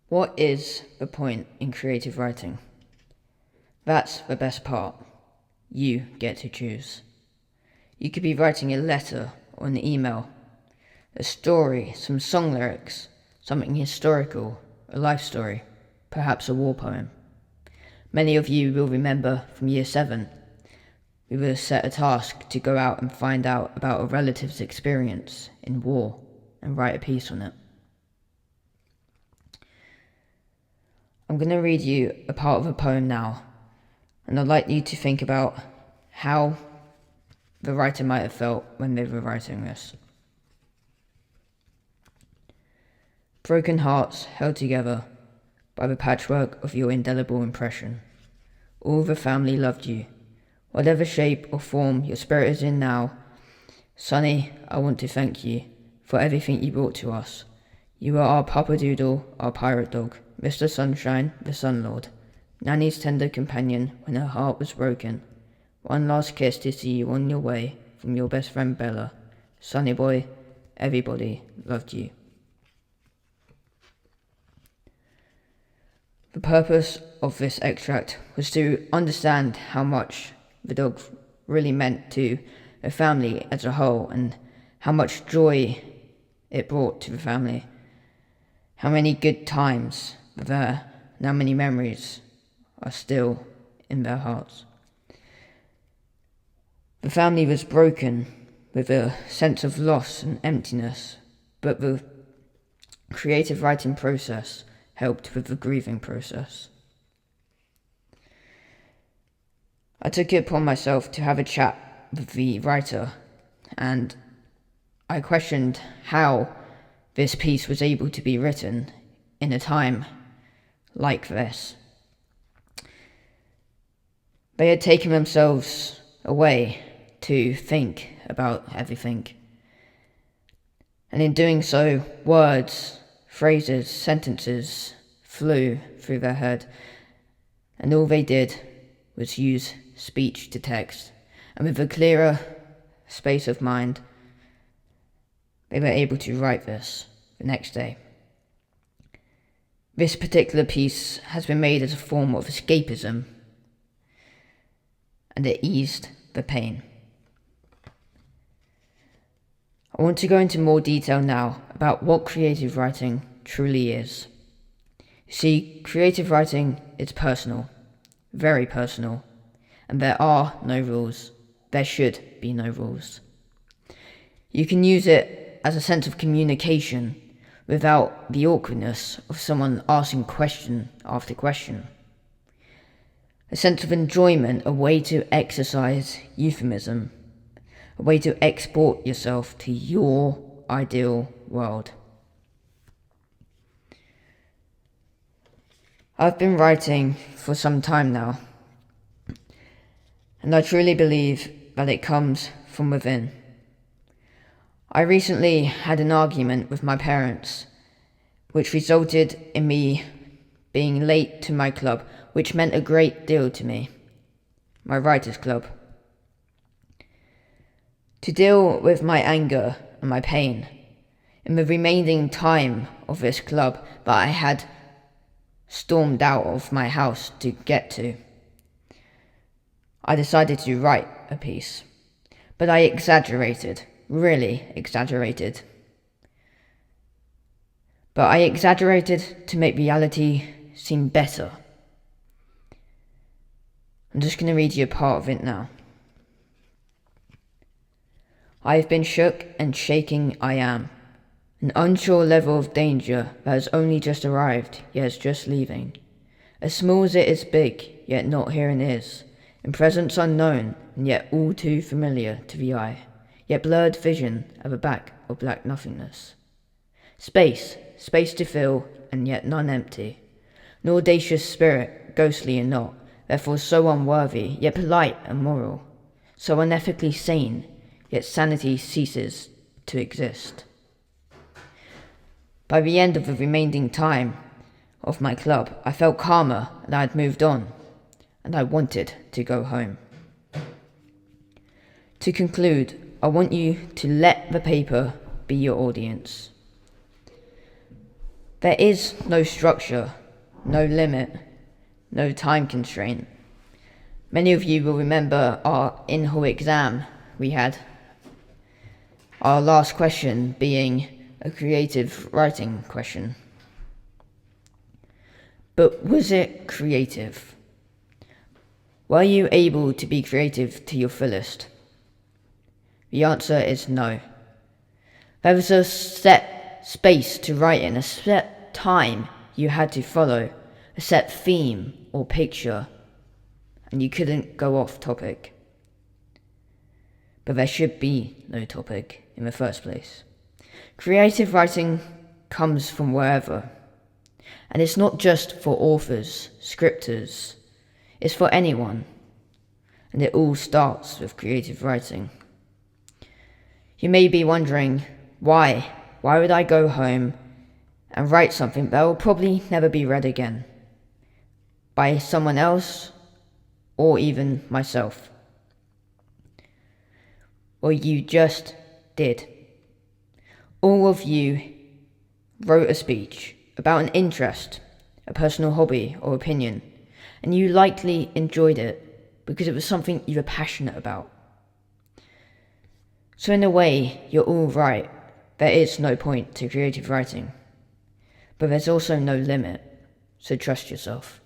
What is the point in creative writing? That's the best part. You get to choose. You could be writing a letter or an email, a story, some song lyrics, something historical, a life story, perhaps a war poem. Many of you will remember from year 7, we were set a task to go out and find out about a relative's experience in war and write a piece on it. I'm going to read you a part of a poem now, and I'd like you to think about how the writer might have felt when they were writing this. Broken hearts held together by the patchwork of your indelible impression. All the family loved you. Whatever shape or form your spirit is in now, Sonny, I want to thank you for everything you brought to us. You are our Papa Doodle, our pirate dog, Mr. Sunshine, the Sun Lord, Nanny's tender companion when her heart was broken. One last kiss to see you on your way from your best friend Bella. Sonny boy, everybody loved you. The purpose of this extract was to understand how much the dog really meant to the family as a whole and how much joy it brought to the family. How many good times were there and how many memories are still in their hearts. The family was broken with a sense of loss and emptiness, but the creative writing process helped with the grieving process. I took it upon myself to have a chat with the writer, and I questioned how this piece was able to be written in a time like this. They had taken themselves away to think about everything, and in doing so, words, phrases, sentences flew through their head, and all they did was use speech to text, and with a clearer space of mind, they were able to write this the next day. This particular piece has been made as a form of escapism, and it eased the pain. I want to go into more detail now about what creative writing truly is. You see, creative writing is personal, very personal, and there are no rules. There should be no rules. You can use it as a sense of communication without the awkwardness of someone asking question after question. A sense of enjoyment, a way to exercise euphemism, a way to export yourself to your ideal world. I've been writing for some time now, and I truly believe that it comes from within. I recently had an argument with my parents, which resulted in me being late to my club, which meant a great deal to me, my writers' club. To deal with my anger and my pain, in the remaining time of this club that I had stormed out of my house to get to, I decided to write a piece. But I exaggerated, really exaggerated. But I exaggerated to make reality seem better. I'm just going to read you a part of it now. I have been shook and shaking I am, an unsure level of danger that has only just arrived, yet is just leaving. As small as it is big, yet not here and is, in presence unknown, and yet all too familiar to the eye, yet blurred vision at the back of black nothingness. Space to fill, and yet none empty, an audacious spirit, ghostly and not, therefore so unworthy, yet polite and moral, so unethically sane, yet sanity ceases to exist. By the end of the remaining time of my club, I felt calmer and I had moved on, and I wanted to go home. To conclude, I want you to let the paper be your audience. There is no structure, no limit, no time constraint. Many of you will remember our in-hall exam we had. Our last question being a creative writing question. But was it creative? Were you able to be creative to your fullest? The answer is no. There was a set space to write in, a set time you had to follow, a set theme or picture, and you couldn't go off topic. But there should be no topic in the first place. Creative writing comes from wherever, and it's not just for authors, scripters, it's for anyone, and it all starts with creative writing. You may be wondering, why? Why would I go home and write something that will probably never be read again by someone else or even myself? Well, you just did. All of you wrote a speech about an interest, a personal hobby or opinion, and you likely enjoyed it because it was something you were passionate about. So in a way, you're all right. There is no point to creative writing, but there's also no limit, so trust yourself.